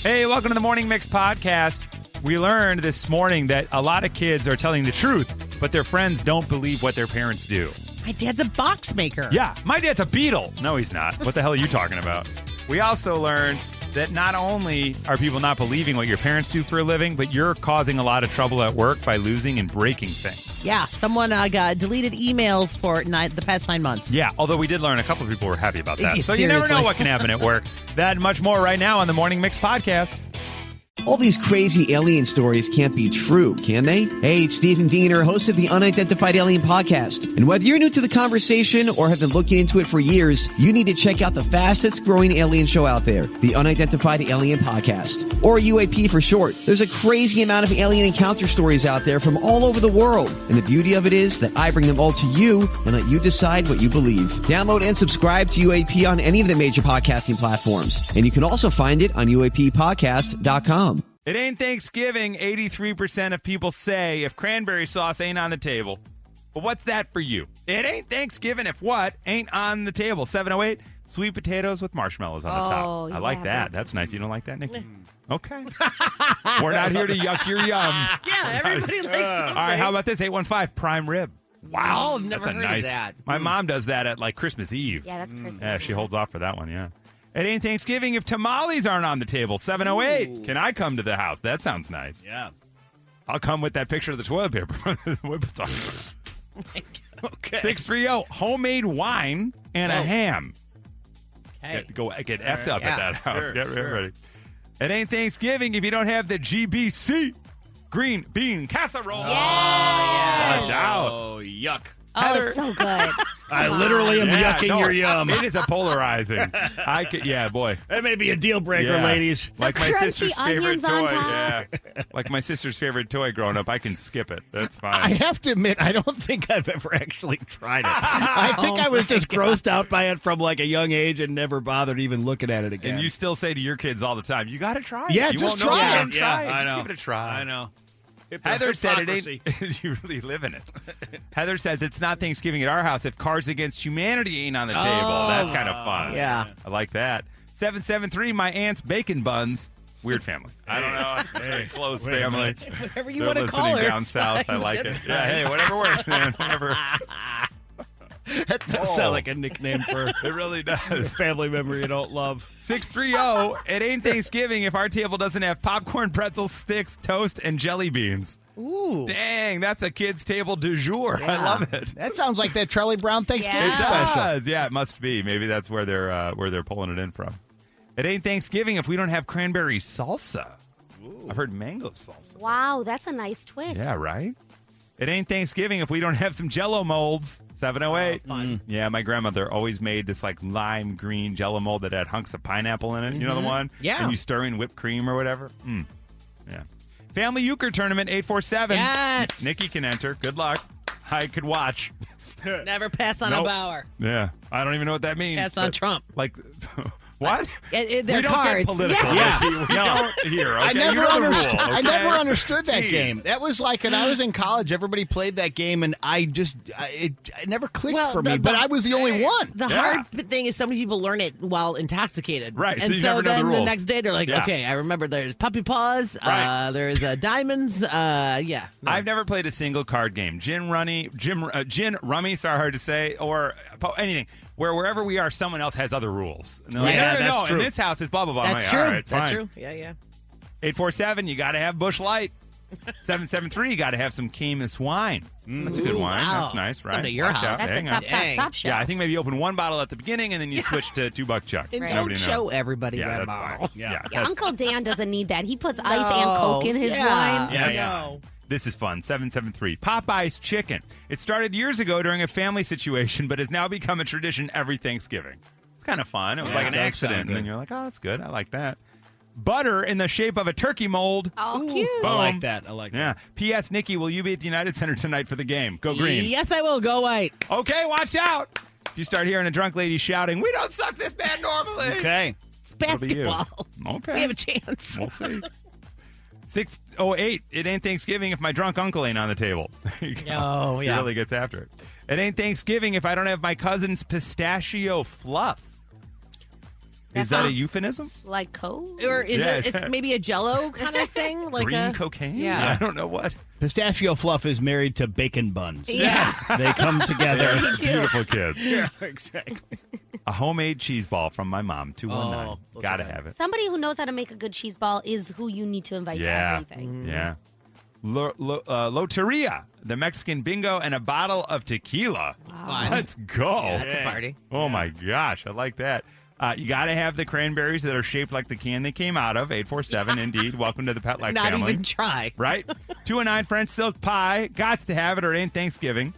Hey, welcome to the Morning Mix podcast. We learned this morning that a lot of kids are telling the truth, but their friends don't believe what their parents do. My dad's a box maker. Yeah, my dad's a Beatle. No, he's not. What the hell are you talking about? We also learned that not only are people not believing what your parents do for a living, but you're causing a lot of trouble at work by losing and breaking things. Yeah, someone got deleted emails for the past 9 months. Yeah, although we did learn a couple of people were happy about that. So you never Seriously. know what can happen at work. That and much more right now on the Morning Mix podcast. All these crazy alien stories can't be true, can they? Hey, it's Stephen Diener, host of the Unidentified Alien Podcast. And whether you're new to the conversation or have been looking into it for years, you need to check out the fastest growing alien show out there, the Unidentified Alien Podcast, or UAP for short. There's a crazy amount of alien encounter stories out there from all over the world. And the beauty of it is that I bring them all to you and let you decide what you believe. Download and subscribe to UAP on any of the major podcasting platforms. And you can also find it on UAPpodcast.com. It ain't Thanksgiving, 83% of people say, if cranberry sauce ain't on the table. But what's that for you? It ain't Thanksgiving if what ain't on the table. 708, sweet potatoes with marshmallows on the top. I like that. That's nice. You don't like that, Nikki? Okay. We're not here to yuck your yum. Yeah, everybody likes something. All right, how about this? 815, prime rib. Wow, never That's a heard nice. of that. My mom does that at like Christmas Eve. Yeah, that's Christmas. Yeah, she holds off for that one, yeah. It ain't Thanksgiving if tamales aren't on the table. 708. Can I come to the house? That sounds nice. Yeah. I'll come with that picture of the toilet paper. Okay. 630, homemade wine and a ham. Hey. Get effed up at that house. Sure, Get sure. ready. It ain't Thanksgiving if you don't have the GBC green bean casserole. Watch out. Oh, yuck. Oh, Heather- it's so good. I literally am yucking no, your yum. It is a polarizing. Yeah, boy. That may be a deal breaker, Yeah. ladies. Like my crunchy sister's favorite onions on toy. top. Yeah. Like my sister's favorite toy growing up. I can skip it. That's fine. I have to admit, I don't think I've ever actually tried it. I think I was just grossed out by it from like a young age and never bothered even looking at it again. And you still say to your kids all the time, you got to try it. Yeah, You just won't know try if you it. don't try Yeah, it. I Just know. give it a try. I know. Heather said it Hypocrisy. ain't. You really live in it. Heather says it's not Thanksgiving at our house if Cards Against Humanity ain't on the table. That's kind of fun. Yeah. I like that. 773, my aunt's bacon buns. Weird family. I don't know. It's a very close Wait a family. minute. Whatever you They're want to listening call her. down south. I like it. Yeah, hey, whatever works, man. Whatever. That does sound like a nickname for It really a does. family member you don't love. 630, it ain't Thanksgiving if our table doesn't have popcorn, pretzels, sticks, toast, and jelly beans. Ooh. Dang, that's a kid's table du jour. I love it. That sounds like that Charlie Brown Thanksgiving Yeah. It special. does. Yeah, it must be. Maybe that's where they're pulling it in from. It ain't Thanksgiving if we don't have cranberry salsa. I've heard mango salsa. Wow, that's a nice twist. Yeah, right? It ain't Thanksgiving if we don't have some Jell-O molds. 708. Fun. Yeah, my grandmother always made this like lime green Jell-O mold that had hunks of pineapple in it. You know the one? Yeah. And you stir in whipped cream or whatever. Yeah. Family Euchre Tournament 847. Yes. Nikki can enter. Good luck. I could watch. Never pass on Nope. a Bauer. Yeah. I don't even know what that means. Pass on but, Trump. Like, what? They're we don't cards. get political. Yeah. Nikki. We don't here. Okay? I never You know the understood. rule, I never okay? understood that Jeez. game. That was like when I was in college. Everybody played that game, and it never clicked Well, for me. the- But I was the only one. The Yeah. hard thing is so many people learn it while intoxicated. Right, so And you so never know the then the rules. next day they're like, Yeah. okay, I remember there's puppy paws, Right. there's diamonds, yeah. No. I've never played a single card game. Gin rummy, sorry, hard to say, or anything, where wherever we are, someone else has other rules. And they're like, Yeah, no, that's no, true. in this house, it's blah, blah, blah. I'm That's like, true. All right, That's fine. true. Yeah, yeah. 847, you got to have Busch Light. 773, you got to have some Camus wine. That's a good Ooh, wine. wow. That's nice, Come right? to your Watch house. out. That's Hang the on. top shelf. Yeah, I think maybe you open one bottle at the beginning and then you switch to $2 chuck. And Right. don't Nobody show knows. everybody Yeah, that that's bottle. fine. Yeah, Yeah, that's Uncle Dan doesn't need that. He puts No. ice and Coke in his Yeah. wine. Yeah, No. This is fun. 773. Popeye's Chicken. It started years ago during a family situation, but has now become a tradition every Thanksgiving. It's kind of fun. It was Yeah, like it an does accident. sound And then good. you're like, oh, that's good. I like that. Butter in the shape of a turkey mold. Oh, cute. Boom. I like that. I like that. Yeah. P.S. Nikki, will you be at the United Center tonight for the game? Go green. Yes, I will. Go white. Okay, watch out. If you start hearing a drunk lady shouting, we don't suck this bad normally. Okay. It's It'll be you. basketball. Okay. We have a chance. We'll see. 608. It ain't Thanksgiving if my drunk uncle ain't on the table. There you go. Oh, yeah. He really gets after it. It ain't Thanksgiving if I don't have my cousin's pistachio fluff. Is that a sounds euphemism? Like code? Or is Yeah. it's maybe a Jello kind of thing, like Green cocaine? Yeah. I don't know what. Pistachio Fluff is married to bacon buns. Yeah. They come together. Me too. Beautiful kids. Yeah, exactly. A homemade cheese ball from my mom, 219. those Gotta are good. have it. Somebody who knows how to make a good cheese ball is who you need to invite to Yeah. everything. Yeah. Loteria, the Mexican bingo, and a bottle of tequila. Wow. Let's go. That's a party. Oh, my gosh. I like that. You got to have the cranberries that are shaped like the can they came out of. 847, indeed. Welcome to the Pet Life Not family. even try. Right? 219 French silk pie. Gots to have it or it ain't Thanksgiving.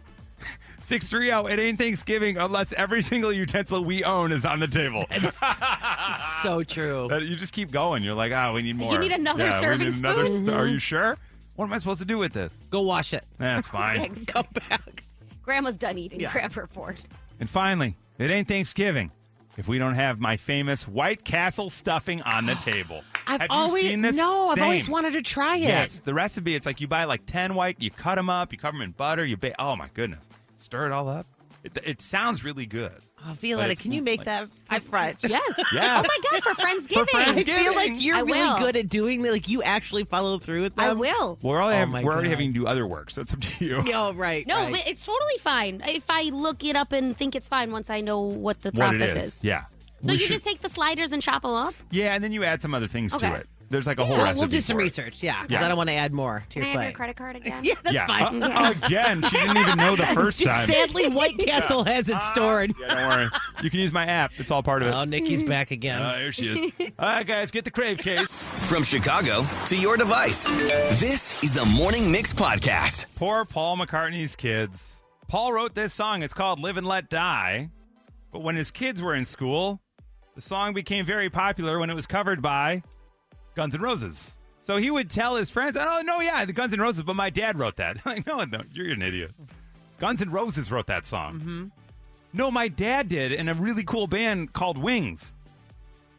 630, it ain't Thanksgiving unless every single utensil we own is on the table. So true. You just keep going. You're like, we need more. You need another we serving need another spoon? Are you sure? What am I supposed to do with this? Go wash it. That's fine. Exactly. Come back. Grandma's done eating. Yeah. Grab her fork. And finally, it ain't Thanksgiving if we don't have my famous White Castle stuffing on the table. I've Have always you seen this? I've always Same. wanted to try it. Yes, the recipe, it's like you buy like 10 white, you cut them up, you cover them in butter, you bake. Oh, my goodness. Stir it all up. It sounds really good. Oh, But Violetta, it's can you make that for French? Yes. Yes. Oh my God, for Friendsgiving. I feel like you're I really will. good at doing that. Like you actually follow through with them. I will. We're already, my we're already God. having to do other work, so it's up to you. Oh, right. No, right. but it's totally fine. If I look it up and think it's fine once I know what the What process it is. Yeah. So you just take the sliders and chop them up? Yeah, and then you add some other things Okay. to it. There's like a whole Well, recipe. we'll do some for it. research. Yeah, because Yeah. I don't want to add more to Can your I have your plate. credit card again? Yeah, that's Yeah. fine. Again, she didn't even know the first time. Sadly, White Castle has it stored. Yeah, don't worry. You can use my app. It's all part of it. Oh, Nikki's back again. Here she is. All right, guys, get the crave case. From Chicago to your device, this is the Morning Mix Podcast. Poor Paul McCartney's kids. Paul wrote this song. It's called Live and Let Die. But when his kids were in school, the song became very popular when it was covered by Guns N' Roses. So he would tell his friends, oh, no, yeah, the Guns N' Roses, but my dad wrote that. Like, no, you're an idiot. Guns N' Roses wrote that song. Mm-hmm. No, my dad did in a really cool band called Wings.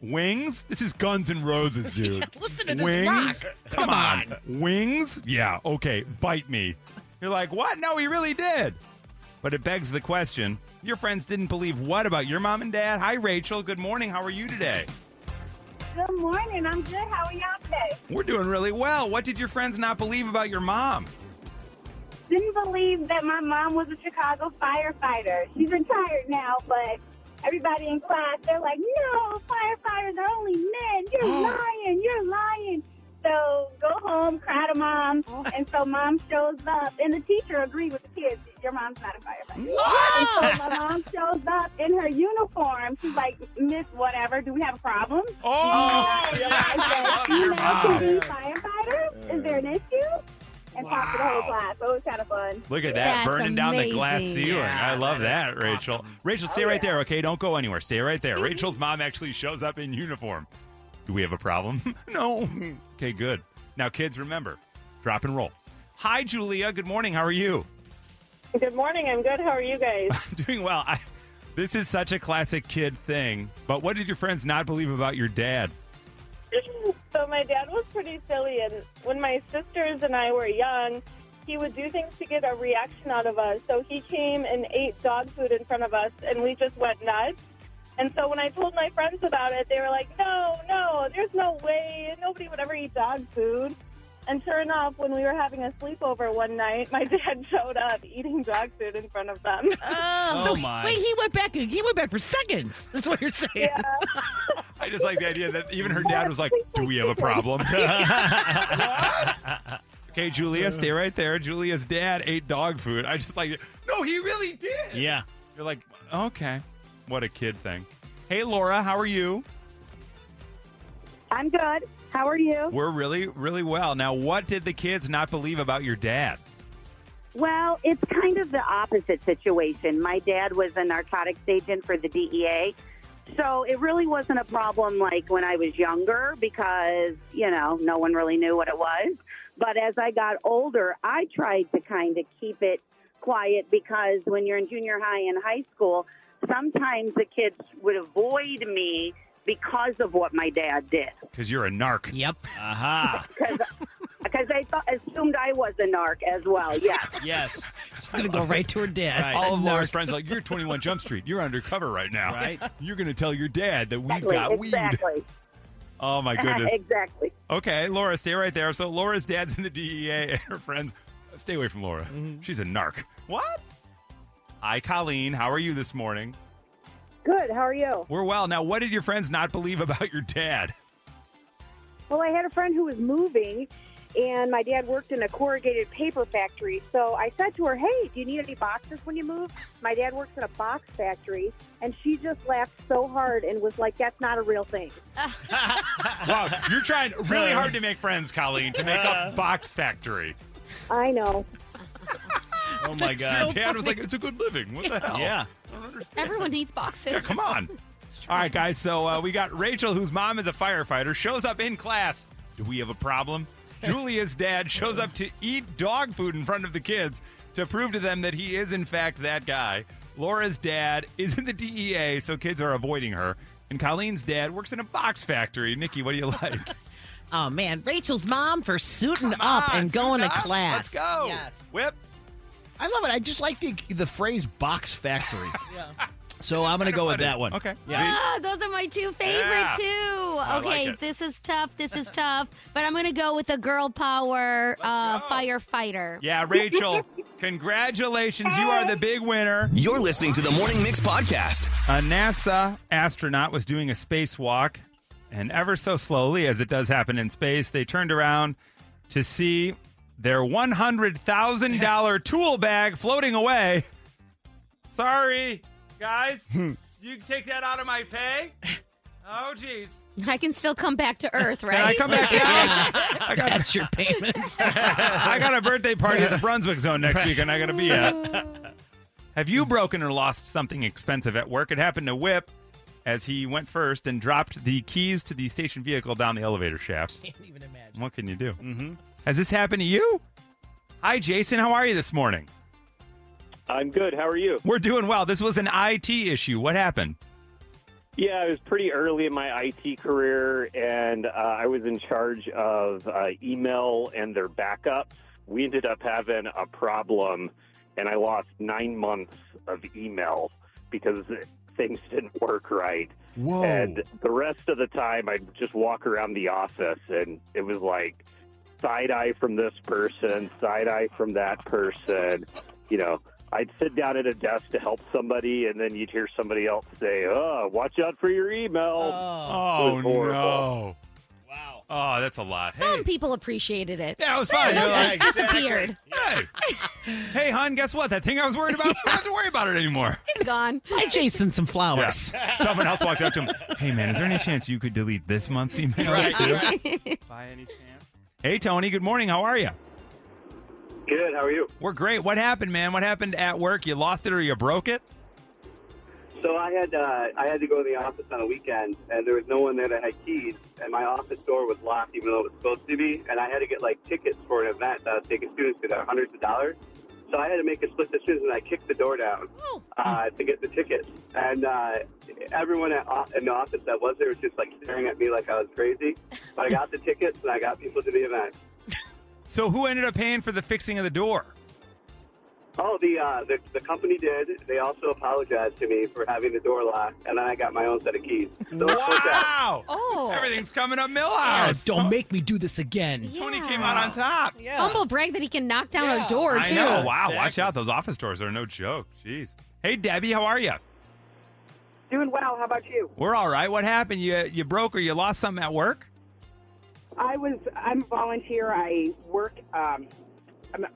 Wings? This is Guns N' Roses, dude. Listen to this Wings? rock. Come on. Wings? Yeah, okay, bite me. You're like, what? No, he really did. But it begs the question, your friends didn't believe what about your mom and dad? Hi, Rachel. Good morning. How are you today? Good morning. I'm good. How are y'all today? We're doing really well. What did your friends not believe about your mom? Didn't believe that my mom was a Chicago firefighter. She's retired now, but everybody in class, they're like, no, firefighters are only men. You're lying. You're lying. So go home, cry to mom. And so mom shows up, and the teacher agreed with the kids. Your mom's not a firefighter. And so my mom shows up in her uniform. She's like, Miss whatever, do we have a problem? Oh, And yeah. I I said, love your can be mom. firefighters? Is there an issue? And talked to the whole class. So it was kind of fun. Look at that, That's burning down the glass amazing. ceiling. Yeah, I love that that, is Rachel. awesome. Rachel, stay right there, okay? Don't go anywhere. Stay right there. Rachel's mom actually shows up in uniform. Do we have a problem? No. Okay, good. Now, kids, remember, drop and roll. Hi, Julia. Good morning. How are you? Good morning. I'm good. How are you guys? Doing well. This is such a classic kid thing. But what did your friends not believe about your dad? So my dad was pretty silly, and when my sisters and I were young, he would do things to get a reaction out of us. So he came and ate dog food in front of us, and we just went nuts. And so when I told my friends about it, they were like, no, there's no way. Nobody would ever eat dog food. And sure enough, when we were having a sleepover one night, my dad showed up eating dog food in front of them. So my. wait, he went back for seconds. That's what you're saying. Yeah. I just like the idea that even her dad was like, do we have a problem? Okay, Julia, stay right there. Julia's dad ate dog food. I just like, no, he really did. Yeah. You're like, okay. What a kid thing. Hey, Laura, how are you? I'm good. How are you? We're really, really well. Now, what did the kids not believe about your dad? Well, it's kind of the opposite situation. My dad was a narcotics agent for the DEA. So it really wasn't a problem like when I was younger because, no one really knew what it was. But as I got older, I tried to kind of keep it quiet because when you're in junior high and high school, sometimes the kids would avoid me because of what my dad did. Because you're a narc. Yep. Aha. Because because they assumed I was a narc as well. Yes. Yes. She's going to go right to her dad. Right. All of Laura's friends are like, you're 21 Jump Street. You're undercover right now. Right. You're going to tell your dad that we've Exactly. got weed. Exactly. Oh, my goodness. Exactly. Okay, Laura, stay right there. So Laura's dad's in the DEA and her friends. Stay away from Laura. She's a narc. What? Hi, Colleen. How are you this morning? Good. How are you? We're well. Now, what did your friends not believe about your dad? Well, I had a friend who was moving, and my dad worked in a corrugated paper factory. So I said to her, hey, do you need any boxes when you move? My dad works in a box factory, and she just laughed so hard and was like, that's not a real thing. Wow, you're trying really hard to make friends, Colleen, to make up Box Factory. I know. Oh, my God. Dad was like, it's a good living. What the hell? Yeah. I don't understand. Everyone needs boxes. Yeah, come on. All right, guys. So we got Rachel, whose mom is a firefighter, shows up in class. Do we have a problem? Julia's dad shows up to eat dog food in front of the kids to prove to them that he is, in fact, that guy. Laura's dad is in the DEA, so kids are avoiding her. And Colleen's dad works in a box factory. Nikki, what do you like? Oh, man. Rachel's mom for suiting Come up on, and going suit to up. class. Let's go. Yes. Whip. I love it. I just like the phrase box factory. So I'm going to go with that one. Okay. Ah, those are my two favorite, Yeah. too. I Okay, like it. this is tough. But I'm going to go with a girl power go. firefighter. Yeah, Rachel, congratulations. You are the big winner. You're listening to the Morning Mix podcast. A NASA astronaut was doing a spacewalk, and ever so slowly, as it does happen in space, they turned around to see their $100,000 tool bag floating away. Sorry, guys. You can take that out of my pay? Oh, jeez. I can still come back to Earth, right? Can I come back down? I got, That's your payment. I got a birthday party at the Brunswick Zone next week, and I got to be at. Have you broken or lost something expensive at work? It happened to Whip as he went first and dropped the keys to the station vehicle down the elevator shaft. Can't even imagine. What can you do? Mm-hmm. Has this happened to you? Hi, Jason. How are you this morning? I'm good. How are you? We're doing well. This was an IT issue. What happened? Yeah, I was pretty early in my IT career, and I was in charge of email and their backups. We ended up having a problem, and I lost 9 months of email because things didn't work right. Whoa. And the rest of the time, I'd just walk around the office, and it was like side-eye from this person, side-eye from that person. You know, I'd sit down at a desk to help somebody, and then you'd hear somebody else say, oh, watch out for your email. Oh, It was horrible. no. Wow. Oh, that's a lot. Some people appreciated it. Yeah, it was fine. Those You're just like, disappeared. hey, hey, hon, guess what? That thing I was worried about, I don't have to worry about it anymore. He's gone. Buy Jason some flowers. Someone else walked up to him. Hey, man, is there any chance you could delete this month's emails too? By any chance? Hey, Tony. Good morning. How are you? Good. How are you? We're great. What happened, man? What happened at work? You lost it or you broke it? So I had to go to the office on a weekend, and there was no one there that had keys, and my office door was locked even though it was supposed to be, and I had to get like tickets for an event that I was taking students to that were hundreds of dollars. So I had to make a split decision, and I kicked the door down to get the tickets. And everyone in the office that was there was just like staring at me like I was crazy. But I got the tickets, and I got people to the event. So who ended up paying for the fixing of the door? Oh, the company did. They also apologized to me for having the door locked, and then I got my own set of keys. So it's okay. Wow! Oh. Everything's coming up Yeah, Millhouse. don't make me do this again. Tony came out on top. Humble brag that he can knock down a door, I too. know. Wow, watch out. Those office doors are no joke. Jeez. Hey, Debbie, how are you? Doing well. How about you? We're all right. What happened? You broke or you lost something at work? I'm a volunteer. I work. I'm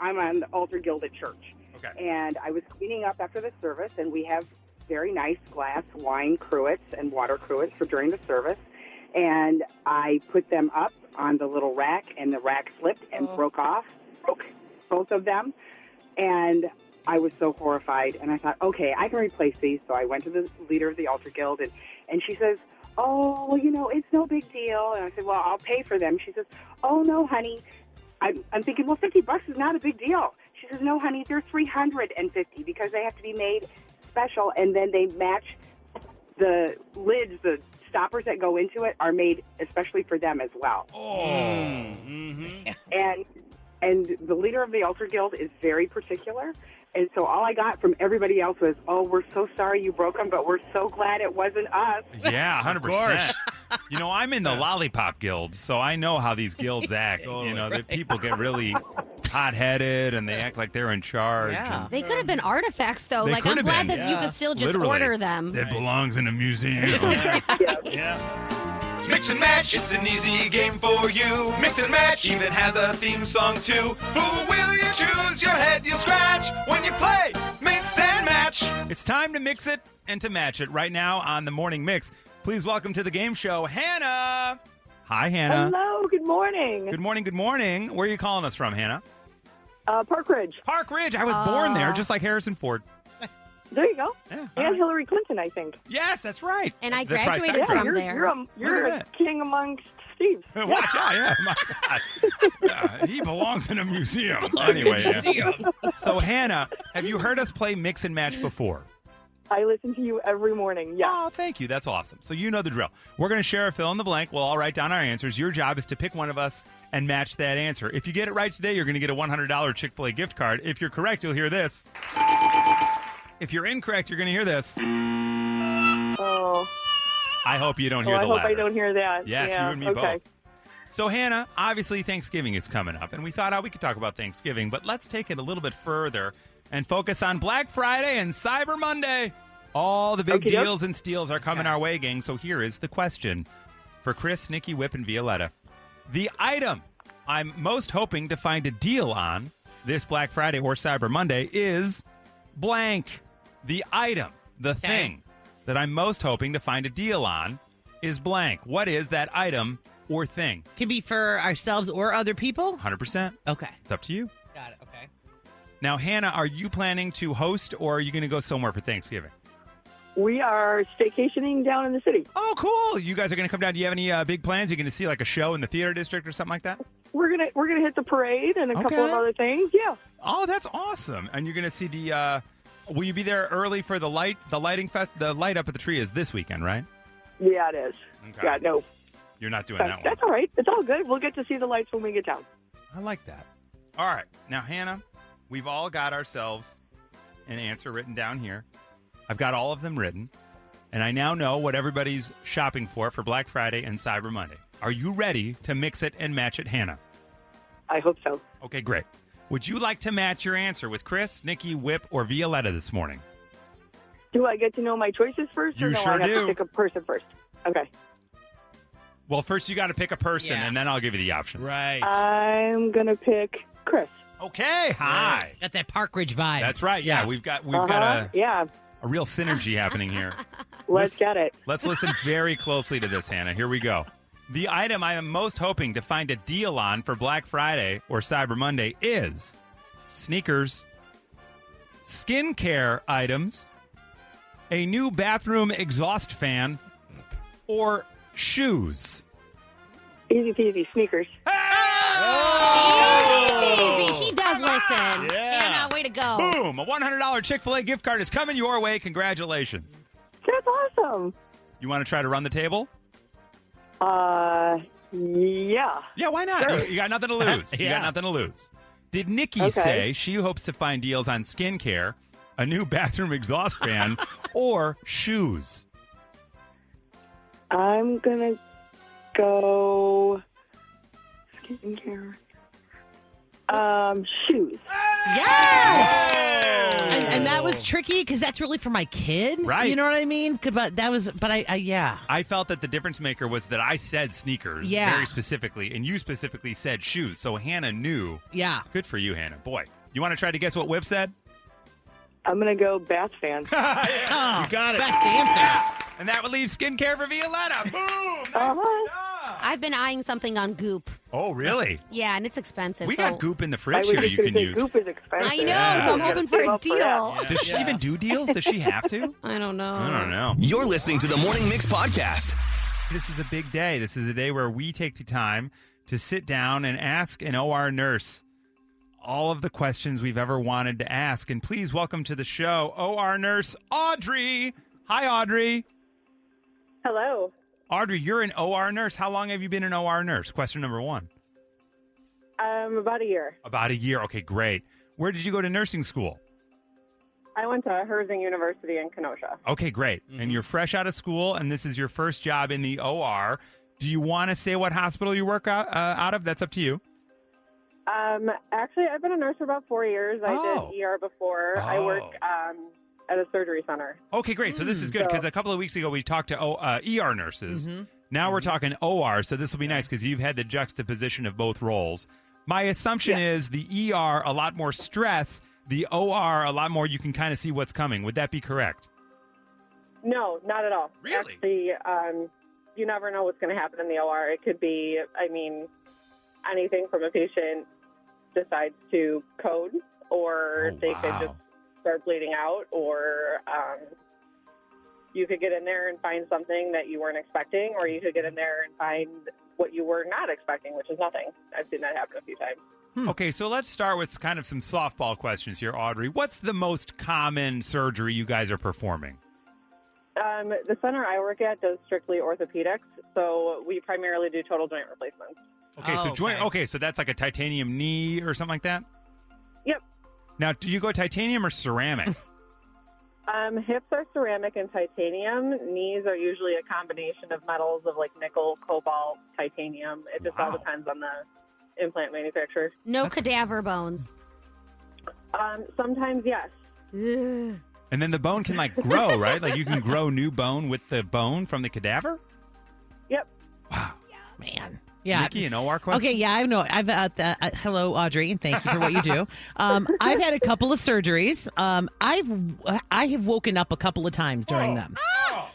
on the altar guild at church. Okay. And I was cleaning up after the service, and we have very nice glass wine cruets and water cruets for during the service. And I put them up on the little rack, and the rack slipped and broke both of them. And I was so horrified, and I thought, okay, I can replace these. So I went to the leader of the altar guild, and she says, oh, well, it's no big deal. And I said, well, I'll pay for them. She says, oh, no, honey. I'm thinking, well, $50 is not a big deal. She says, no, honey, they're $350 because they have to be made special, and then they match the lids, the stoppers that go into it are made especially for them as well. Oh. Mm-hmm. And And the leader of the Altar Guild is very particular. And so all I got from everybody else was, oh, we're so sorry you broke them, but we're so glad it wasn't us. Yeah, 100%. You know, I'm in the Lollipop Guild, so I know how these guilds act. You know, that people get really hot-headed and they act like they're in charge. Yeah. and They could have been artifacts, though. They Like, could I'm have glad been. that you could still just Literally. order them. It belongs in a museum. It's Mix and Match. It's an easy game for you. Mix and Match even has a theme song, too. Who will you choose? Your head you'll scratch when you play Mix and Match. It's time to mix it and to match it right now on the Morning Mix. Please welcome to the game show, Hannah. Hi, Hannah. Hello, good morning. Good morning, good morning. Where are you calling us from, Hannah? Park Ridge. Park Ridge. I was born there, just like Harrison Ford. There you go. Yeah, And Hillary Clinton, I think. Yes, that's right. And I The graduated trifecta. from you're, there. You're Look a at king amongst Steve's. Watch out, yeah, my God. Yeah, he belongs in a museum. Anyway, yeah. So, Hannah, have you heard us play Mix and Match before? I listen to you every morning. Yeah. Oh, thank you. That's awesome. So you know the drill. We're going to share a fill in the blank. We'll all write down our answers. Your job is to pick one of us and match that answer. If you get it right today, you're going to get a $100 Chick-fil-A gift card. If you're correct, you'll hear this. If you're incorrect, you're going to hear this. Oh. I hope you don't Oh, hear I the hope latter. I don't hear that. Yes, yeah. you and me okay. both. So, Hannah, obviously Thanksgiving is coming up, and we thought we could talk about Thanksgiving, but let's take it a little bit further and focus on Black Friday and Cyber Monday. All the big Okey-doke. deals and steals are coming our way, gang. So here is the question for Chris, Nikki, Whip, and Violetta. The item I'm most hoping to find a deal on this Black Friday or Cyber Monday is blank. The item, the thing that I'm most hoping to find a deal on is blank. What is that item or thing? Can be for ourselves or other people? 100%. Okay. It's up to you. Got it. Okay. Now, Hannah, are you planning to host or are you going to go somewhere for Thanksgiving? We are staycationing down in the city. Oh, cool. You guys are going to come down. Do you have any big plans? You're going to see like a show in the theater district or something like that? We're gonna hit the parade and a couple Okay. of other things. Yeah. Oh, that's awesome. And you're going to see the will you be there early for the lighting fest? The light up at the tree is this weekend, right? Yeah, it is. Okay. Yeah, no. You're not doing that one. That's all right. It's all good. We'll get to see the lights when we get down. I like that. All right. Now, Hannah, we've all got ourselves an answer written down here. I've got all of them written. And I now know what everybody's shopping for Black Friday and Cyber Monday. Are you ready to mix it and match it, Hannah? I hope so. Okay, great. Would you like to match your answer with Chris, Nikki, Whip, or Violetta this morning? Do I get to know my choices first, or You no? sure I have do. to pick a person first. Okay. Well, first you got to pick a person, Yeah. and then I'll give you the options. Right. I'm gonna pick Chris. Okay, hi. Got that Park Ridge vibe. That's right. Yeah, Yeah. we've got a Yeah. real synergy happening here. Let's get it. Let's listen very closely to this, Hannah. Here we go. The item I am most hoping to find a deal on for Black Friday or Cyber Monday is sneakers, skincare items, a new bathroom exhaust fan, or shoes. Easy peasy. Sneakers. Easy. She does listen. Yeah. Hannah, way to go. Boom! A $100 Chick-fil-A gift card is coming your way. Congratulations. That's awesome. You want to try to run the table? Yeah. Yeah, why not? Sure. You got nothing to lose. You Yeah. got nothing to lose. Did Nikki Okay. say she hopes to find deals on skincare, a new bathroom exhaust fan, or shoes? I'm gonna go skincare. Shoes. Yes! And that was tricky because that's really for my kid. Right. You know what I mean? But yeah. I felt that the difference maker was that I said sneakers Yeah. very specifically, and you specifically said shoes. So Hannah knew. Yeah. Good for you, Hannah. Boy, you want to try to guess what Whip said? I'm gonna go bath fan. Oh, You got it. Best answer. And that would leave skincare for Violetta. Boom! I've been eyeing something on Goop. Oh, really? Yeah, and it's expensive. We so got Goop in the I fridge was here just you gonna can say use. Goop is expensive. I know, Yeah. so I'm You hoping gotta for save a up for that. deal. Does she even do deals? Does she have to? I don't know. I don't know. You're listening to the Morning Mix podcast. This is a big day. This is a day where we take the time to sit down and ask an OR nurse all of the questions we've ever wanted to ask. And please welcome to the show OR nurse Audrey. Hi, Audrey. Hello. Audrey, you're an OR nurse. How long have you been an OR nurse? Question number one. About a year. About a year. Okay, great. Where did you go to nursing school? I went to Herzing University in Kenosha. Okay, great. And you're fresh out of school, and this is your first job in the OR. Do you want to say what hospital you work out of? That's up to you. Actually, I've been a nurse for about 4 years. I did ER before. I work at a surgery center. Okay, great. So this is good because a couple of weeks ago we talked to ER nurses. Now we're talking OR, so this will be nice because you've had the juxtaposition of both roles. My assumption is the ER, a lot more stress. The OR, a lot more you can kind of see what's coming. Would that be correct? No, not at all. Really? Actually, you never know what's going to happen in the OR. It could be, anything from a patient decides to code, or they could just start bleeding out, or you could get in there and find something that you weren't expecting, or you could get in there and find what you were not expecting, which is nothing. I've seen that happen a few times. Okay, so let's start with kind of some softball questions here, Audrey. What's the most common surgery you guys are performing? The center I work at does strictly orthopedics, so we primarily do total joint replacements. Okay, so joint. Okay, so that's like a titanium knee or something like that? Yep. Now, do you go titanium or ceramic? Hips are ceramic and titanium. Knees are usually a combination of metals of like nickel, cobalt, titanium. It just all depends on the implant manufacturer. No cadaver bones. Sometimes, yes. Ugh. And then the bone can like grow, right? Like you can grow new bone with the bone from the cadaver? Yep. Man. Yeah. Nikki, an OR question? Okay, yeah, I know. Hello, Audrey, and thank you for what you do. I've had a couple of surgeries. I have woken up a couple of times during them.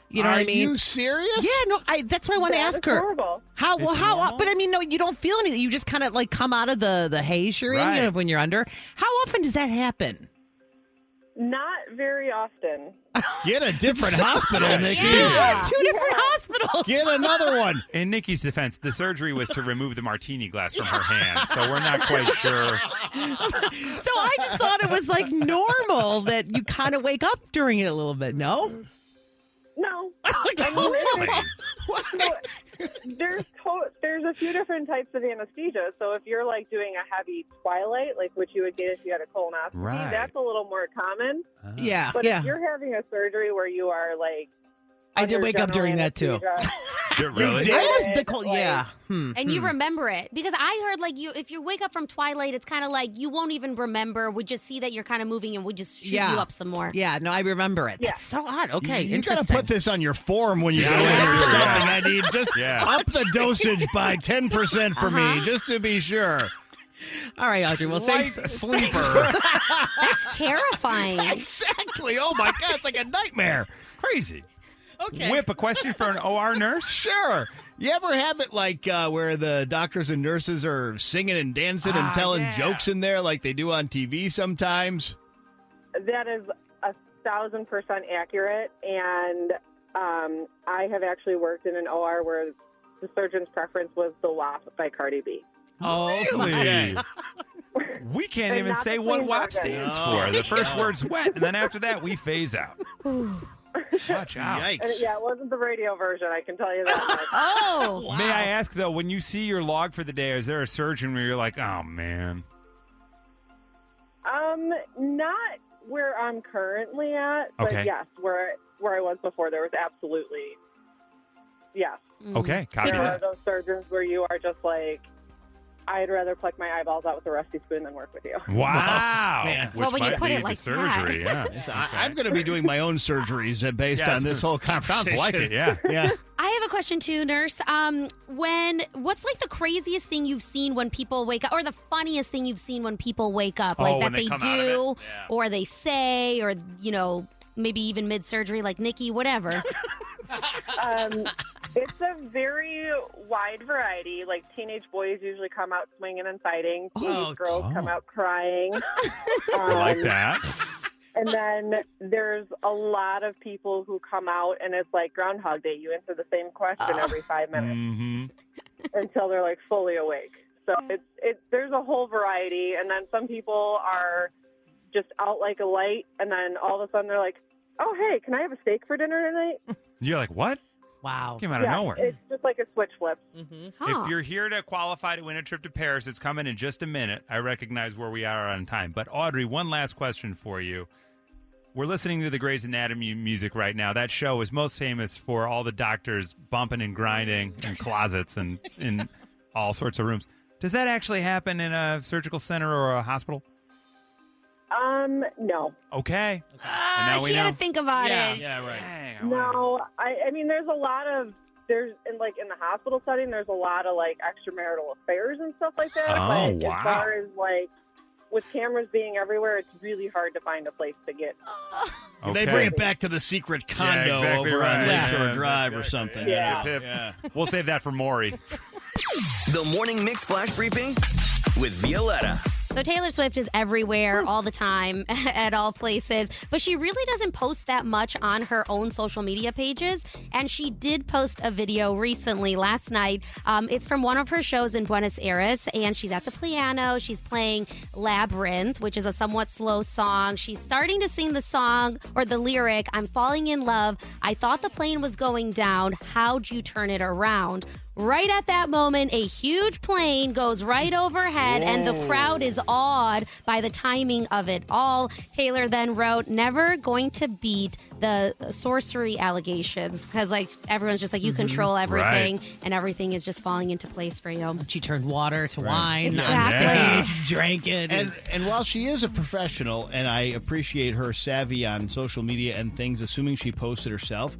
You know what I mean? Are you serious? Yeah, no. That's what I want to ask her. Horrible. How? Well, It's how? normal? But I mean, no, you don't feel anything. You just kind of like come out of the haze you're in, Right. when you're under. How often does that happen? Not very often. Get a different hospital, Nikki. Yeah. Two different hospitals. Get another one. In Nikki's defense, the surgery was to remove the martini glass from her hand, so we're not quite sure. So I just thought it was like normal that you kind of wake up during it a little bit. No. No. Really? There's a few different types of anesthesia. So if you're like doing a heavy twilight, like what you would get if you had a colonoscopy, Right. that's a little more common. Yeah. But yeah. if you're having a surgery where you are like, I did under wake up general during that too. anesthesia, Really? I was the Like- yeah. And you remember it because I heard like if you wake up from twilight, it's kind of like you won't even remember. We just see that you're kind of moving and we just shoot you up some more. Yeah, no, I remember it. Yeah. That's so odd. Okay, You got interesting. to put this on your form when you go in or Yeah. something. I need just Yeah. up the dosage by 10% for me, just to be sure. All right, Audrey. Well, Light thanks. sleeper. That's terrifying. Exactly. Oh my God, it's like a nightmare. Crazy. Okay. Whip, a question for an OR nurse? Sure. You ever have it like where the doctors and nurses are singing and dancing and telling jokes in there like they do on TV sometimes? that is 1,000% accurate. And I have actually worked in an OR where the surgeon's preference was The WAP by Cardi B. Oh, Really? We can't And even not say the what clean WAP version. stands No. for. The first word's wet, and then after that, we phase out. Watch out. And, Yikes. yeah, it wasn't the radio version, I can tell you that much. Oh, May I ask, though, when you see your log for the day, is there a surgeon where you're like, oh, man? Not where I'm currently at, but Okay. yes, where I was before, there was absolutely, yes. Okay, copy There are that. those surgeons where you are just like, I'd rather pluck my eyeballs out with a rusty spoon than work with you. Wow. Man. Which Well, when you might put be it the like surgery, that. yeah. So I'm going to be doing my own surgeries based Yeah, on this whole conversation. Sounds like it, yeah. Yeah. I have a question too, nurse. What's like the craziest thing you've seen when people wake up, or the funniest thing you've seen when people wake up, like Oh, that when they they come out of it? do, Yeah. or they say, or maybe even mid-surgery, like Nikki, whatever. It's a very wide variety. Like teenage boys usually come out swinging and fighting. Teenage girls come out crying. I like that. And then there's a lot of people who come out and it's like Groundhog Day. You answer the same question every 5 minutes Mm-hmm. until they're like fully awake. So there's a whole variety. And then some people are just out like a light. And then all of a sudden they're like, oh, hey, can I have a steak for dinner tonight? You're like, what? Wow. Came out of nowhere. It's just like a switch flip. If you're here to qualify to win a trip to Paris, it's coming in just a minute. I recognize where we are on time. But Audrey, one last question for you. We're listening to the Grey's Anatomy music right now. That show is most famous for all the doctors bumping and grinding in closets and in all sorts of rooms. Does that actually happen in a surgical center or a hospital? No. Okay. And now we She had know. to think about it. Yeah, right. Dang, No, I mean, there's in the hospital setting, there's a lot of like extramarital affairs and stuff like that. Oh, but wow. as far as like with cameras being everywhere, it's really hard to find a place to get. They bring it back to the secret condo exactly over right. on Lakeshore Yeah, Drive or exactly. something. Yeah. Pip. Yeah. We'll save that for Maury. The Morning Mix Flash Briefing with Violetta. So Taylor Swift is everywhere all the time at all places, but she really doesn't post that much on her own social media pages. And she did post a video recently, last night. It's from one of her shows in Buenos Aires, and she's at the piano. She's playing Labyrinth, which is a somewhat slow song. She's starting to sing the song or the lyric, "I'm falling in love. I thought the plane was going down. How'd you turn it around?" Right at that moment, a huge plane goes right overhead, and the crowd is awed by the timing of it all. Taylor then wrote, "Never going to beat the sorcery allegations," because like everyone's just like, you control everything, and everything is just falling into place for you. She turned water to wine. Exactly. Drank it. And while she is a professional, and I appreciate her savvy on social media and things, assuming she posted herself,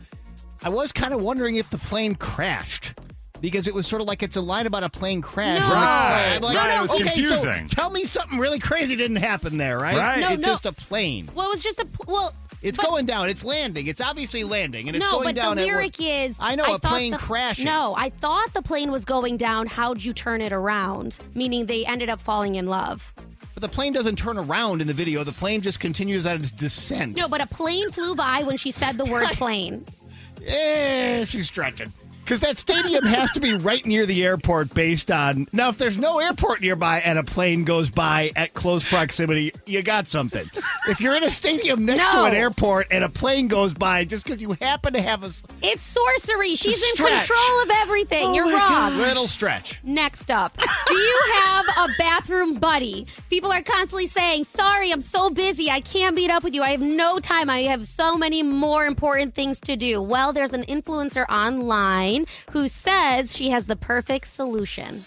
I was kind of wondering if the plane crashed. Because it was sort of like it's a line about a plane crash. No. Right. Like, Right, it was okay, confusing. So tell me something really crazy didn't happen there, right? Right. No, It's no. just a plane. Well, it was just It's going down. It's landing. It's obviously landing, and it's no, going but down. the at lyric is, I know, I a thought plane the- crashing. No, I thought the plane was going down. How'd you turn it around? Meaning they ended up falling in love. But the plane doesn't turn around in the video. The plane just continues on its descent. No, but a plane flew by when she said the word plane. She's stretching. Because that stadium has to be right near the airport based on... Now, if there's no airport nearby and a plane goes by at close proximity, you got something. If you're in a stadium next to No. an airport and a plane goes by just because you happen to have a It's sorcery. She's in stretch. control of everything. You're my wrong. God. Little stretch. Next up, do you have a bathroom buddy? People are constantly saying, "Sorry, I'm so busy. I can't meet up with you. I have no time. I have so many more important things to do." Well, there's an influencer online who says she has the perfect solution.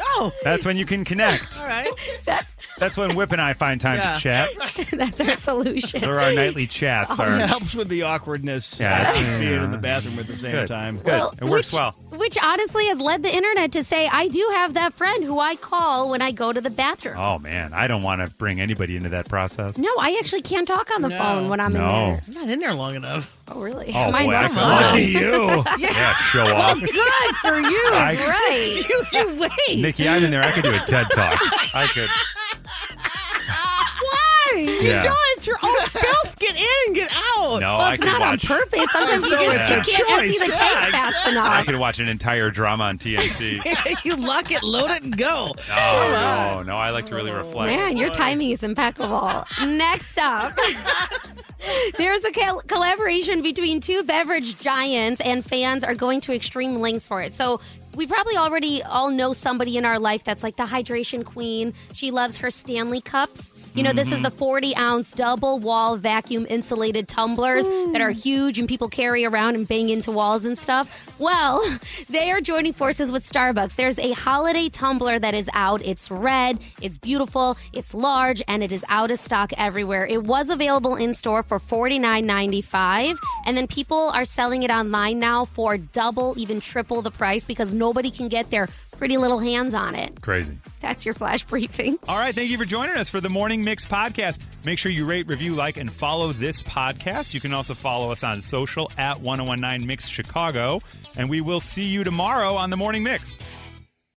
Oh, That's when you can connect. all right. That's when Whip and I find time Yeah. to chat. That's our solution. They're our nightly chats. It Our, helps with the awkwardness Yeah, of being yeah. in the bathroom at the same Good. time. It's good. It works well. Which honestly has led the internet to say, I do have that friend who I call when I go to the bathroom. Oh, man. I don't want to bring anybody into that process. No, I actually can't talk on the phone when I'm in No. there. I'm not in there long enough. Oh, really? Oh, My boy, I mom- could Lucky love- you. Yeah, show Well, off. good for you. I- Is right. You wait. Nikki, I'm in there. I could do a TED Talk. I could. Why? You Yeah. don't. It's your own filth. Get in and get out. No, Well, I it's could not on watch. purpose. Sometimes you No, just it's you a can't empty choice. the tank God. fast I enough. could watch an entire drama on TNT. You lock it, load it, and go. No. I like to really reflect. Man, your timing is impeccable. Next up, there's a collaboration between two beverage giants, and fans are going to extreme lengths for it. So we probably already all know somebody in our life that's like the hydration queen. She loves her Stanley cups. You know, this is the 40-ounce double-wall vacuum-insulated tumblers that are huge and people carry around and bang into walls and stuff. Well, they are joining forces with Starbucks. There's a holiday tumbler that is out. It's red, it's beautiful, it's large, and it is out of stock everywhere. It was available in-store for $49.95, and then people are selling it online now for double, even triple the price because nobody can get their pretty little hands on it. Crazy. That's your flash briefing. All right, thank you for joining us for the Morning Mix podcast. Make sure you rate, review, like, and follow this podcast. You can also follow us on social at 1019 Mix Chicago, and we will see you tomorrow on the Morning Mix.